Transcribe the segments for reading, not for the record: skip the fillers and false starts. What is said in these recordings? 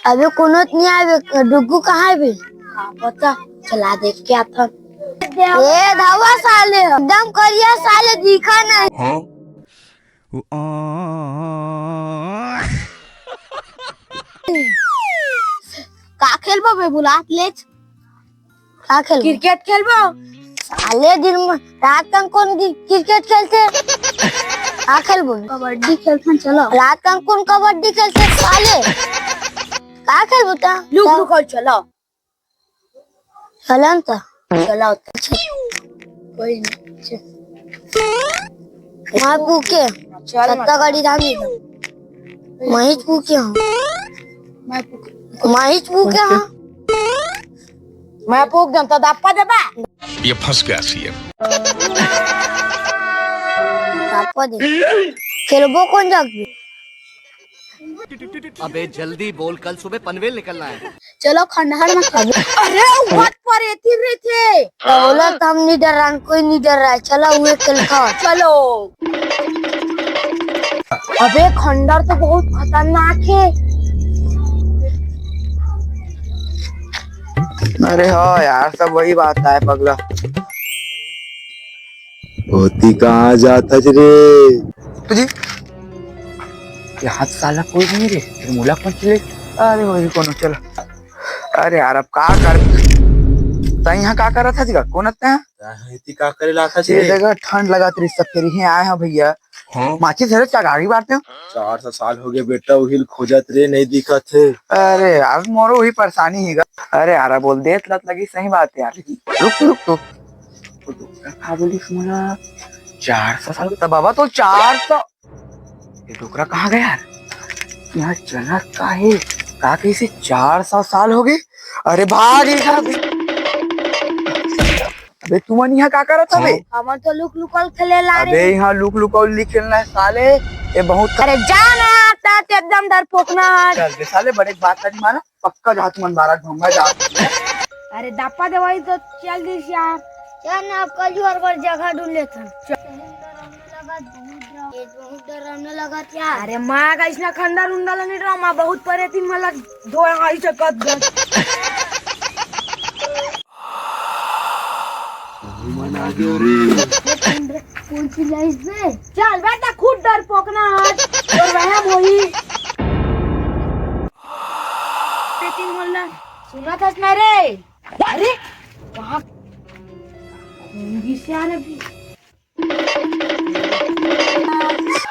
अबे कोनो नहीं आवे, डुगू कहाँ है बे? हाँ पता, चला देख के आता। ए धावा साले, एकदम करिया साले, दिखा नहीं। हाँ? का खेलबो बे बुलात ले? का खेल? क्रिकेट खेलबो। साले दिन में रात तक कौन क्रिकेट खेलते? का खेलबो? कबड्डी खेलते। चलो रात तक कौन कबड्डी खेलते साले? का खेलबो ता? लुक लुक चलो। चलो तो चलो कोई नहीं। मैं पूके सत्ता गाड़ी रामी मैं पूके हूँ। मैं पूके हूँ। मैं पूक दूँ तो दापा देबा। ये फंस गया सीएम। दापा दे। खेलबो कौन जागी? अबे जल्दी बोल, कल सुबह पनवेल निकलना है। चलो खंडहर में खेल। अरे बहुत परे थे। बोला तो हम नहीं डर रहा, कोई नहीं डर रहा है। चलो वो खेल खाओ। चलो। अबे खंडहर तो बहुत खतरनाक है। अरे हाँ यार, सब वही बात है पगला। होती कहाँ जाता रे तुझे यहाँ साला कोई नहीं रे, फिर मुला कौन चले? अरे वही कोनो चलो। अरे यार अब का कर यहाँ का कर रहा था जीगा कौन आता है? का करे ला था ये जगह ठंड लगा तेरी सब तेरी ही आए हैं भैया। हाँ? माचिस है क्या गाड़ी बांटते हो? 400 साल हो गए बेटा, वही खोजत रे नहीं दिखा थे। अरे यार मोरो वही परेशानी है। अरे यार बोल दे लत लगी, सही बात है यार। रुक तो क्या बोली सुना? 400 साल का बाबा तो 400। ये डोकरा कहाँ गया यार? यहाँ चला का है का कैसे 400 साल हो गए? अरे भाग अबे तुम यहाँ का करत हबे? हम तो लुक लुकल खेले ला रे। अबे यहाँ लुक लुकौली खेलना है साले, ये बहुत। अरे जाना तात एकदम डरपोक ना। चल बे साले, बड़े बात नहीं माना, पक्का जा तुम बारा ढोंगा जा। अरे दापा दवाई तो चल दी यार। चल ना अब कल और जगह ढूंढ लेते हैं। बहुत डरावने लगा यार। अरे माँ का इसने खंडर उंडल नहीं ड्रामा बहुत परे थी, मतलब दो आई चकत गत। कौन सी लाइस पे? चल बेटा खुद डर पोकना आज और वहम होई। पेटिंग बोलना सुना था ना रे? अरे वहाँ से आ रही।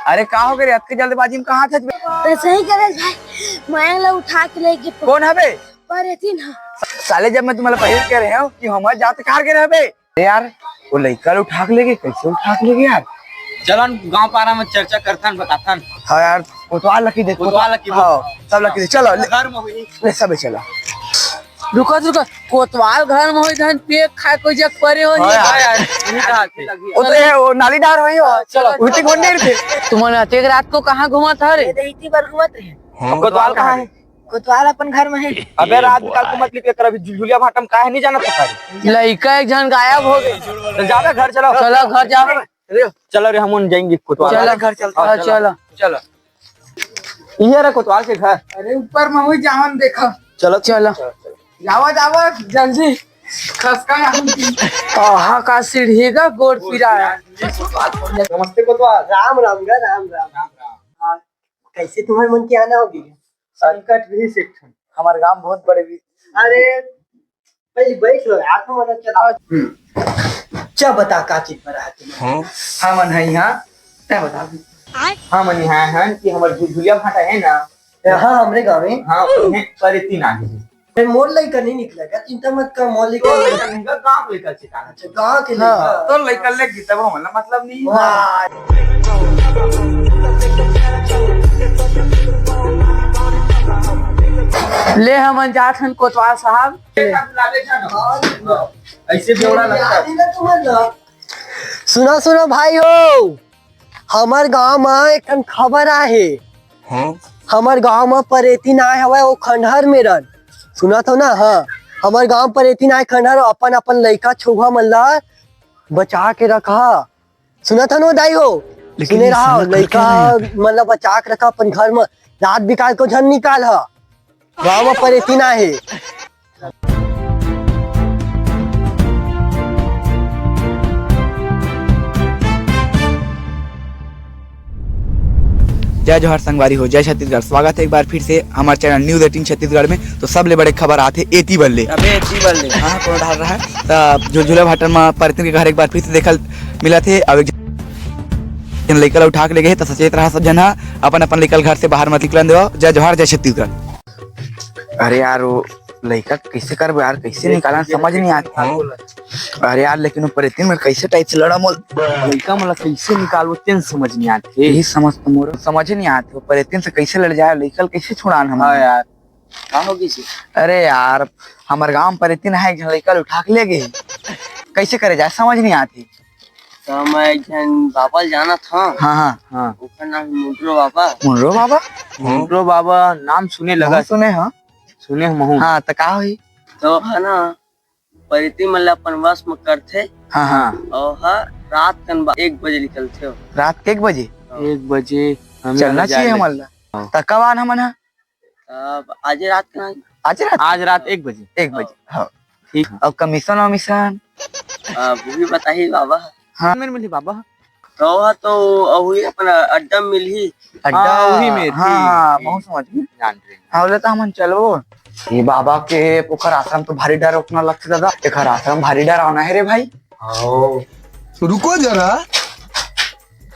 अरे कहाँ हो गए? अतके जल्दबाजी में कहाँ थे? तो सही करे भाई, मैं ला उठा के लेके। कौन है बे? परे थी ना साले, जब मैं तुम्हारा पहले कह रहे हो कि हमारे जाते कहाँ के रहे बे? यार वो लड़का उठा के लेके, कैसे उठा के लेके यार? चलन गांव पारा में चर्चा करथन बताथन। हाँ यार कोतवाल लकी दे, कोतवाल लकी हाँ सब लकी दे। चलो घर में हुई ले सब चला। रुको कोतवाल घर में हो धन पेट खाए कोई जग परे हो हाँ यार, वो तो है वो नालीदार वही हो। चलो उठी कौन नहीं थे? तुम्हारे अतेक रात को कहाँ घुमा था रे? इतनी बार घूमत रहे। कोतवाल कहाँ है? कोतवाल अपन घर में है। अबे रात काल को मत लिखे कर, अभी झुलिया भाटम काहे नहीं जाना पता है? लड़का एक जन गायब हो गए। तो जावे घर, चलो चलो घर जाओ। चलो रे हम जाएंगे कोतवाल। चलो घर चलो चलो चलो। ये रहा कोतवाल के घर। अरे ऊपर में वही जावन देखा। चलो चलो जावा जावा जल्दी। खसका कहाँ का सीढ़ी का गोड़ पिरा है। नमस्ते कोतवाल। राम राम गा राम राम राम। कैसे तुम्हारे मन की आना होगी? संकट भी सेक्शन हमारे गांव बहुत बड़े भी। अरे पहले बैठ लो यार, तुम्हारा चला क्या बता का चीज पर रहा तुम? हाँ मन है यहाँ क्या बता? हाँ मन यहाँ है कि हमारे झुलिया भाटा है ना? हाँ हमरे गाँव में। हाँ पर 3 आगे है। मोर लड़का नहीं निकलेगा, चिंता मत कर। मोर लड़का गाँव लेकर चिता। अच्छा गाँव के लड़का तो लड़का ले गीता वो मतलब नहीं। ले हम जात हन कोतवाल साहब। ऐसे बेवड़ा लगता है। सुनो भाई हो, हमार गाँव में एक खबर आहे। हमार गाँव में परेतीन आए हवा वो खंडहर में रन। सुना था ना? हाँ हमार गाँव परेतीन आए खंडहर, अपन अपन लड़का छुआ मल्ला बचा के रखा। सुना था ना दाई हो? सुने रहा लड़का मतलब बचा के रखा अपन घर में। रात बिकाल को झन निकाल है। गाँव में परेतीन आहे। जय जोहार संगवारी हो, जय छत्तीसगढ़। स्वागत है एक बार फिर से हमारे चैनल न्यूज 18 छत्तीसगढ़ में। तो सब ले बड़े खबर आते एती बल्ले अबे एती बल्ले हाँ कौन डाल रहा है तो जो झूला भाटन में परितिन के घर एक बार फिर से देखल मिला थे। अब एक जन लइका उठा के ले गए तो सचेत रहा सब जना, अपन अपन लइका घर से बाहर मत निकलन दो। जय जोहार, जय छत्तीसगढ़। अरे यार वो लइका कैसे करबो यार, कैसे निकालन समझ नहीं आता। अरे यार लेकिन वो परितिन में कैसे टाइप से लड़ा मोल लड़का मला कैसे निकालबो तेन समझ नहीं आते। यही समझ तो मोर समझ नहीं आते। वो परितिन से कैसे लड़ जाए, लइकल कैसे छुड़ान हम। हाँ यार का हो गई। अरे यार हमारे गांव में परितिन है, लइका उठा के ले गए, कैसे करे जाए समझ नहीं आती। तो मैं एक जन बाबा जाना था। हाँ हाँ हाँ उसका नाम मुंडरो बाबा। मुनरो बाबा, मुंडरो बाबा नाम सुने लगा, सुने हाँ सुने हम हाँ तो का हुई। तो है ना परिति मतलब अपन वश में करते हाँ हाँ और हर रात कन 1 बजे निकलते हो। रात के 1 बजे 1 बजे चलना चाहिए हमारा। तो कब आना मन है? अब आज रात का आज रात 1 बजे 1 बजे हाँ ठीक। अब कमीशन वमीशन वो भी बताइए बाबा। हाँ मेरे मिली बाबा तो वही अपना अड्डा मिल ही। अड्डा वही में हाँ बहुत समझ गई। जान रहे हाँ बोले तो हम चलो। ये बाबा के पोखर आश्रम तो भारी डर उठना लगता दादा, एक आश्रम भारी डर आना है रे भाई। रुको जरा।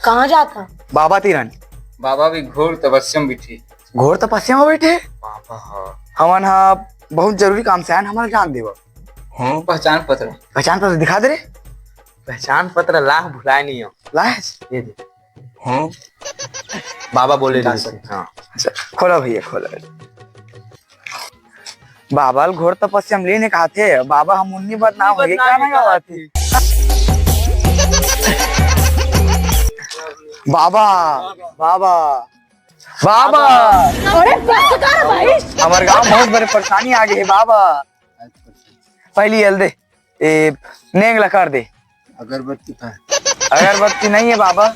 कहाँ जाता? बाबा तीरन बाबा भी घोर तपस्या में बैठे। घोर तपस्या में बैठे बाबा हाँ हमन हाँ बहुत जरूरी काम से आन, हमारा जान देव। हाँ पहचान पत्र दिखा दे रे। पहचान पत्र लाह भुलाए नहीं हो। लाश दे दे। हाँ बाबा बोले हाँ अच्छा खोलो भैया खोलो। बाबा घोर तपस्या में लेने कहा थे बाबा, हम उन्नी बदनाम हो गए क्या ना गवा थी। बाबा बाबा बाबा अरे कर भाई। हमारे गांव बहुत बड़े परेशानी आ गई है बाबा। पहली हल दे नेंगला कर दे। अगरबत्ती था। अगरबत्ती नहीं है बाबा,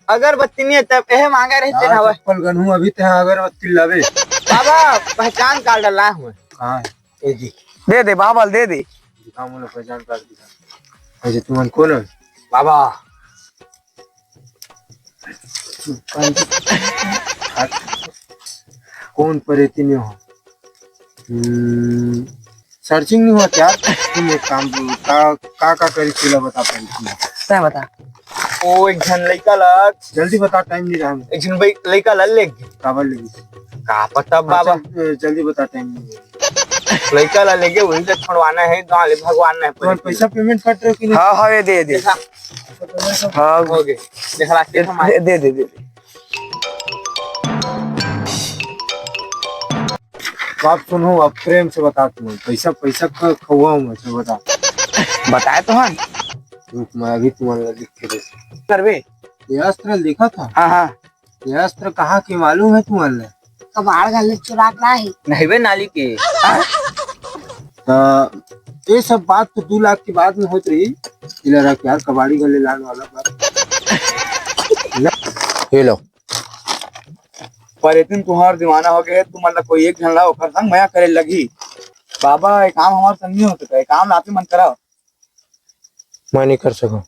अगरबत्ती नहीं है तब यह मांगा रहते ना भाई। चप्पल गनू अभी ते अगरबत्ती लावे। बाबा पहचान कार्ड ला हुआ हाँ ए जी दे दे बाबा दे दे। दिखा मुझे पहचान कार्ड दिखा। ऐसे तुम कौन है? बाबा कौन परेती नहीं हो? सर्चिंग नहीं हुआ क्या? तुम एक काम का करी चला बता पहले। सही बता। ओ एक जन लइका लग जल्दी बता, टाइम नहीं रहा। एक जन भाई लइका लग ले काबर लगी का पता बाबा। जल्दी बता, टाइम नहीं है। लइका ला लेके वही से छोड़वाना है, गाँव ले भगवान है। तुम्हारे पैसा पेमेंट कट रहे हो कि नहीं? हाँ हाँ ये दे दे। देखा हाँ हो गए देखा दे दे दे। बात सुनो, अब प्रेम से बता। तुम्हें पैसा का खवा हूँ मैं, बता। बताए तो हम रुक मैं अभी तुम्हारा लिख के दे। करबे। ये अस्त्र लिखा था। हाँ हाँ ये अस्त्र कहाँ की मालूम है तुम्हारे? कबाड़ गले चुरा के लाए। नहीं बे नाली के। तो ये सब बात तो 2 लाख की बाद में होती रही। इलारा क्या कबाड़ी गले लाने वाला बात। ये लो पर इतने तुम्हार दीवाना हो गए तुम मतलब कोई एक झंडा ओखर संग मया करे लगी। बाबा एक काम हमारे संग नहीं हो सकता, काम आप ही मन कराओ। मैं नहीं कर सकूं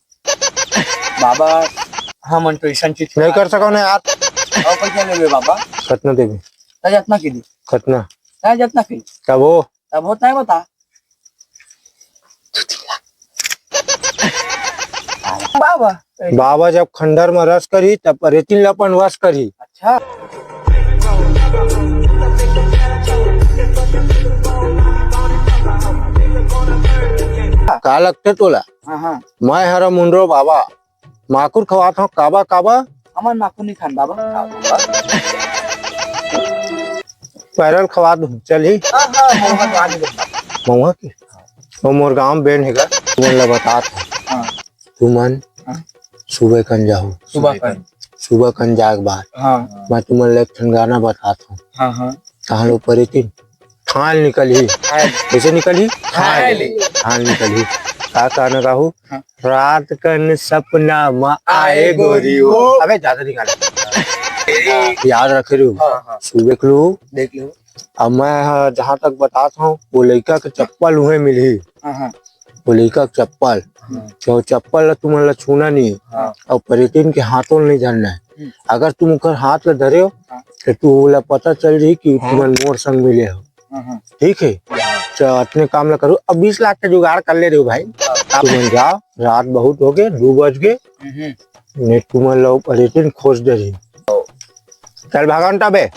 बाबा हम मन तो ऐसा चीज नहीं कर सकूं ना यार। और पैसा ले बाबा खतना देवी जतना की दी खतना जतना की तब वो तब होता है बता। बाबा बाबा जब खंडर में रस करी तब परेतिन लपन वश करी। अच्छा का लगते तोला? हाँ हाँ मैं हरा मुंडरो बाबा माकुर खवात हूँ। काबा काबा हमार नाखून नहीं खान बाबा। पैरल खवा दूँ चल ही महुआ की वो मोर गाँव बेन है तुमन बता हाँ तू मन सुबह कन जाओ। सुबह कन जाग बाद हाँ मैं तुमन एक ठन गाना बताता हूँ। हाँ हाँ कहाँ लो परी थी ठाल निकली। कैसे निकली? ठाल निकली। का कहना कहूँ रात कन सपना में आए गोरी हो। अबे ज्यादा निकाल याद रखे रू। सुबह लो देख लो अब मैं जहाँ तक बताता हूँ वो लड़का के चप्पल उहे मिली। वो लड़का के चप्पल जो चप्पल तुम्हारा छूना नहीं है और पर्यटन के हाथों नहीं धरना है। अगर तुम उनका हाथ में धरे हो तो तू बोला पता चल रही कि तुम्हारे मोर संग मिले हो। ठीक है, अपने काम ना करो। अब 20 लाख का जुगाड़ कर ले रहे हो भाई। तुम जाओ, रात बहुत हो गए, 2 बज गए, नहीं तुम्हारे लोग पर्यटन खोज दे रही। चल भागन बे।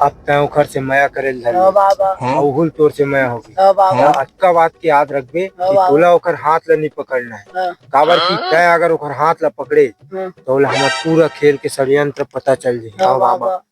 अब तय घर से मया करे बाबा तोर से मया होगी। अच्छा बात की याद रखबे कि तोला ओकर हाथ ला नहीं पकड़ना है। काबर की तय अगर ओकर हाथ ला पकड़े तो हमार पूरा खेल के षड्यंत्र पता चल जाए। बाबा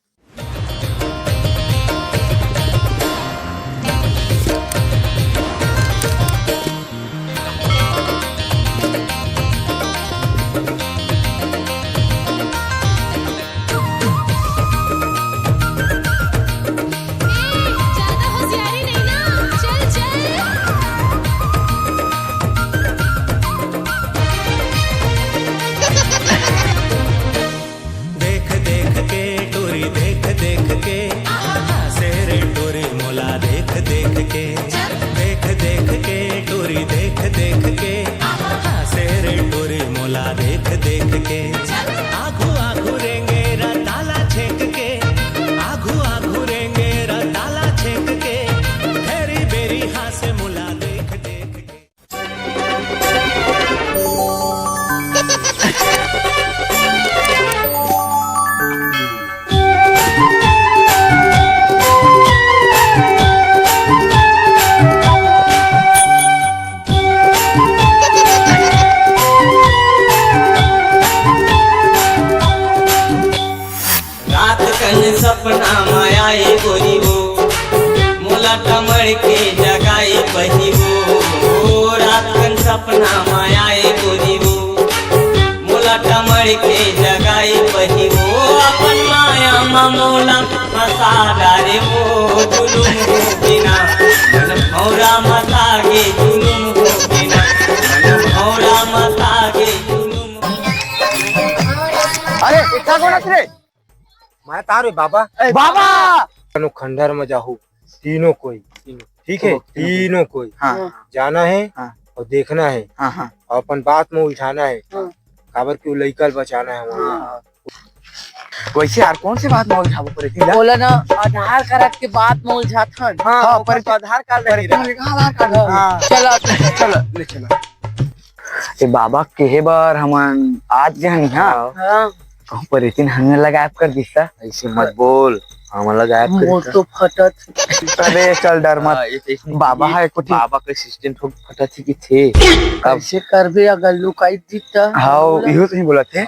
सपना माया गोरी हो मोला कमर के जगाई बही हो। रात कन सपना माया गोरी हो मोला कमर के जगाई बही हो। अपन माया मोला फंसा डारे हो जुलुम हो बिना मन भौरा मता गे जुलुम हो बिना मन भौरा मता गे जुलुम। अरे इतना कौन रे? मैं तारे बाबा बाबा खंडर में जाहू तीनों कोई। ठीक है, तीनों कोई जाना है और देखना है और अपन बात में उलझाना है। काबर की लइकल बचाना है। वैसे यार कौन सी बात में उलझाबो पड़ेगी? बोला ना आधार कार्ड के बात में उलझाथन। पर तो आधार कार्ड नहीं रहा। चलो चलो ले चलो। ए बाबा केहे बार हमन आज जहन कहूं पर इतने हमें लगायब कर दिसा। ऐसे मत बोल, हमें लगायब कर मोर तो फटत। अरे चल डर मत। बाबा है कुछ बाबा के असिस्टेंट हो फटा थी कि थे। कैसे करबे अगर लुकाई दीता? हाँ इहो तो नहीं बोला थे।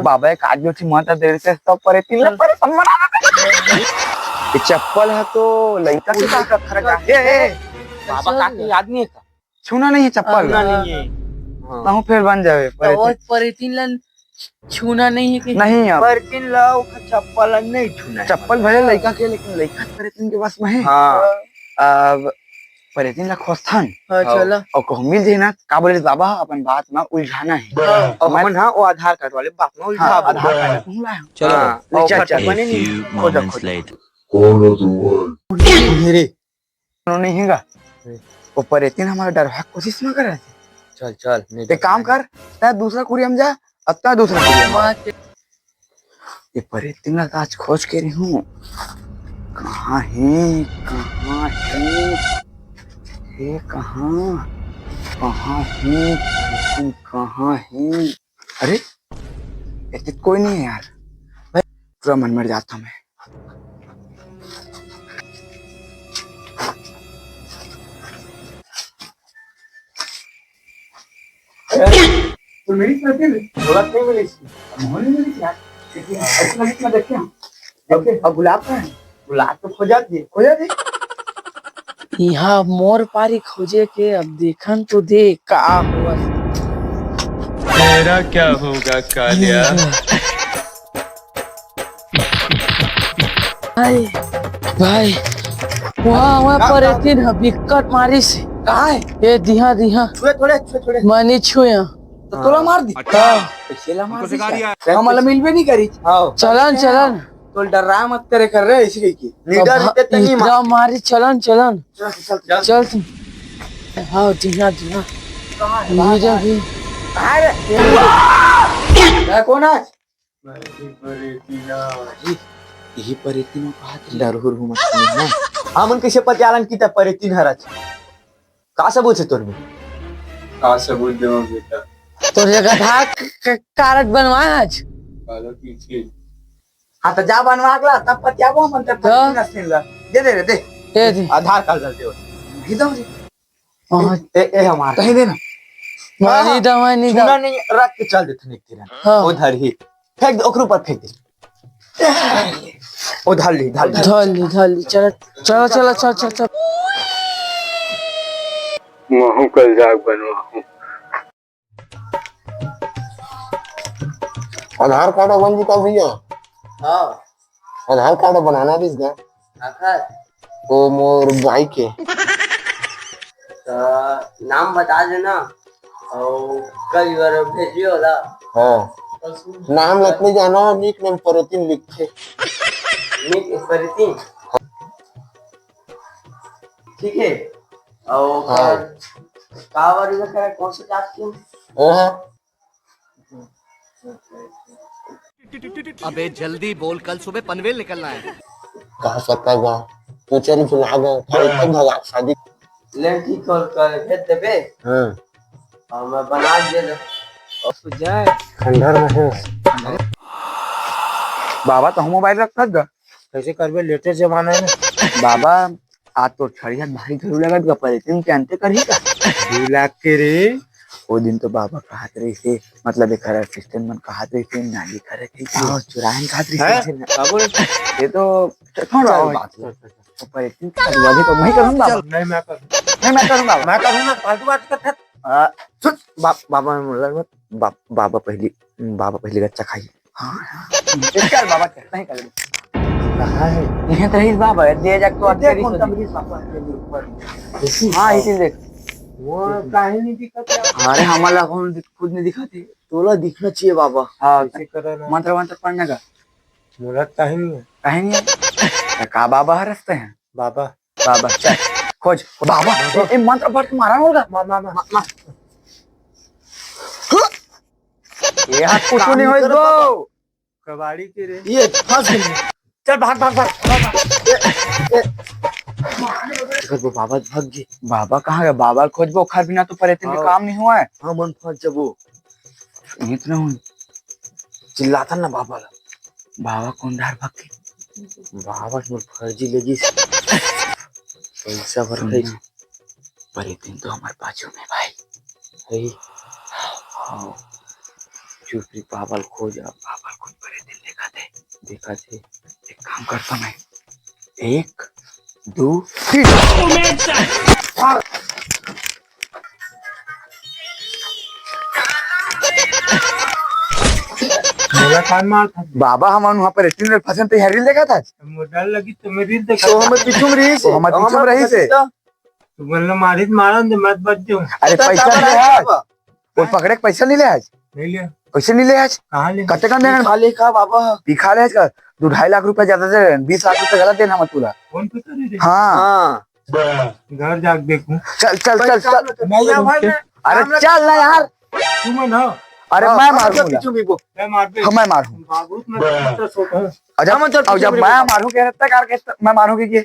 बाबा एक आज जो थी माता देर से सब पर इतने लग पर सम्मान। ये चप्पल है तो लड़का के साथ रखा रखा है। बाबा का के याद नहीं है? छूना नहीं है चप्पल। नहीं है। कहूं फिर बन जावे पर इतने छूना नहीं है कि नहीं। अब पर तीन लाओ चप्पल नहीं छूना। चप्पल भले लड़का के लेकिन लड़का परितिन के पास में है। हाँ अब परितिन ला खोस्थान चलो और कहूं मिल जाए ना का बोले बाबा अपन बात में उलझाना है। और मन हाँ वो आधार कार्ड वाले बात में उलझा। आधार कार्ड कहूं लाया। चलो चल बने नहीं नहीं हैगा वो परितिन हमारा डर कोशिश ना करे। चल चल एक काम कर, तै दूसरा कुरियम जा, अब तै दूसरा कुरियम। ये परितिन आज खोज के रही हूँ। कहाँ है कहाँ है ये कहाँ कहाँ है कहाँ है? अरे ऐसे कोई नहीं है यार। भाई पूरा मन मर जाता मैं। तो मेरी गुलाब नहीं मिली मोहन मिली क्या? मैं देखते हैं। ओके अब गुलाब कहाँ है? गुलाब तो खोजा थी। यहाँ मोर पारी खोजे के अब देखन तो दे का हुआ। तेरा क्या होगा कालिया? भाई भाई वहाँ पर इतनी विकट मारी से कहा है ये दिहा थोड़े मनी छुया तो तोला मार दी। हाँ मार दी। हमारा मिल भी नहीं करी। चलन तो तो डर रहा मत करे कर रहे इसी की लीडर इतने तंगी मार हमारी चलन चलन चल तुम हाँ जीना जीना लीडर भी कौन आज यही परेतीन डरहुर हूँ मत हमन कैसे पत्यालन की तब परेतीन हरच का सबूत है तोर में का सबूत देवा बेटा तो गधा कारट बनवाए आज कालो पीछे हाँ तो जा बनवा अगला तब पत्या को हम तब दे दे दे दे दे आधार कार्ड डाल दे दो ए हमारा कहीं देना मानी दवा नहीं चूना नहीं रख के चल देते निकते रहना उधर ही फेंक दे ओकरे ऊपर फेंक दे उधर ली धल चल चल चल चल चल चल महू कल जाग बनवा आधार कार्ड बन चुका भैया हाँ आधार कार्ड बनाना भी इसका आखिर तो मोर भाई के नाम बता देना और कल बार भेजियो ला हाँ नाम लिखने जाना निक नेम परोतीन लिखे निक परिती ठीक है और कावर में करे कौन सा जाती हूँ हाँ अबे जल्दी बोल, कल सुबह पनवेल निकलना है। कहा सकता गा तो चल सुना गा फिर भगा शादी लड़की कॉल कर भेज देबे हाँ और मैं बना दे और जाए खंडर में है बाबा तो हम मोबाइल रखा गा कैसे करबे लेटेस्ट जमाना है बाबा आज तो छड़िया भारी जरूर लगा का परेतीन के अंते करी का 2 लाख के रे वो दिन तो बाबा कहत रही से मतलब एक असिस्टेंट मन कहत रही से नाली करे थी चुरान कहत रही से बाबू ये तो थोड़ा बात है तो परेतीन का वादे तो मैं करूं बाबा नहीं मैं करूंगा मैं करूंगा फालतू बात करता सुन बाबा ने बोला बाबा पहले गच्चा खाई हां चल बाबा चल नहीं कर कहा है ये तो ही बाबा दे जा तो तेरी हां इसी देख वो काहे नहीं दिखता अरे हमारा खुद नहीं दिखाते तोला दिखना चाहिए बाबा हाँ कैसे करना मंत्र पढ़ने का मुराद काहे नहीं है कहीं नहीं है का बाबा हरसते हैं बाबा बाबा चल खोज बाबा ये मंत्र पढ़ के मारा होगा मामा ये हाथ कुछ नहीं होई दो कबाड़ी के रे ये फंस गई चल भाग भाग भाग वो बाबा भाग गए बाबा कहाँ गया बाबा खोज वो खर बिना तो परेतीन का काम नहीं हुआ है हाँ मन फंस जब वो इतना हुई चिल्लाता ना बाबा बाबा कौन धार भाग के बाबा मोर फर्जी लगी पैसा भर गई परेतीन तो हमारे बाजू में भाई है हाँ चुपरी बाबा खोज बाबा खोज परेतीन देखा थे एक काम करता मैं 1 2 3 मेरा कान मार था बाबा हम वहाँ पर रेटिंग में फंसन तैयारी देखा था डर लगी तो मेरी देखा तो हमें पीछू में रही से हमें पीछू में रही से तो बोलना मारी मारा दे मत बच जाऊं अरे पैसा ले आज वो पकड़े के पैसा नहीं ले आज नहीं लिया पैसे नहीं ले आज कहाँ ले कते का देना खाली खा बाबा दिखा ले आज का 2.5 लाख रुपए ज्यादा दे 20 लाख रुपए गलत देना मत पूरा कौन पे करे रे हाँ हाँ घर जाके देखूं चल चल चल चल नहीं भाई अरे चल ना यार तू मन हो अरे मैं मारूंगा मैं मार पे मैं मारूं बाबूत में तो सोता हूं और जब मैं मारूं कह रहता कार के मैं मारूंगी कि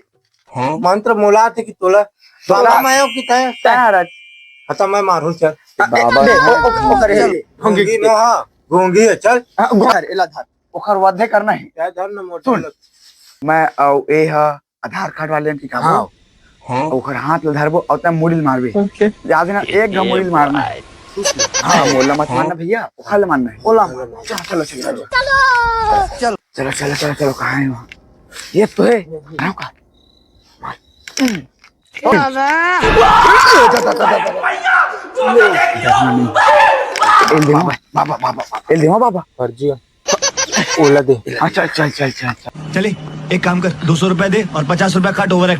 मंत्र मोला थे कि तोला तोला मैं हो कि तय महाराज अच्छा मैं मारूं चल बाबा ओ करे गूंगी न हां गूंगी है चल घर एला धार ओखर वादे करना है क्या धर न मोटा सुन मैं ए हा आधार कार्ड वाले की काम हां ओखर हाथ में धरबो और तब मुड़िल मारबे याद है ना एक घम मुड़िल मारना है हाँ मोला मत मारना भैया ओखल मारना है बोला चलो चलो चलो चलो चलो चलो चलो कहाँ है वहाँ ये तो है कहाँ का बाबा बाबा एल बाबा फर्जी ओला दे हाँ चल चल चल चल चल चले एक काम कर 200 रुपए दे और 50 रुपए काट ओवर है।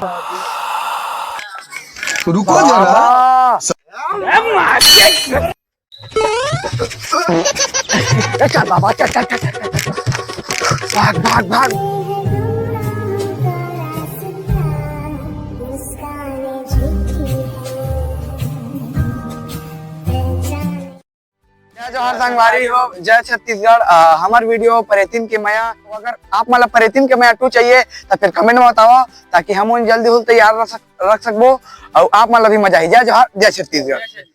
रुको जरा चल बाबा चल चल चल भाग भाग भाग। जय जोहार संगवारी हो, जय छत्तीसगढ़। हमार वीडियो परेतिन के मया, तो अगर आप मला परेतिन के मया 2 चाहिए तो फिर कमेंट में बताओ, ताकि हम उन जल्दी हो तैयार रख सकबो और आप मला भी मजा आई। जय जोहार, जय छत्तीसगढ़।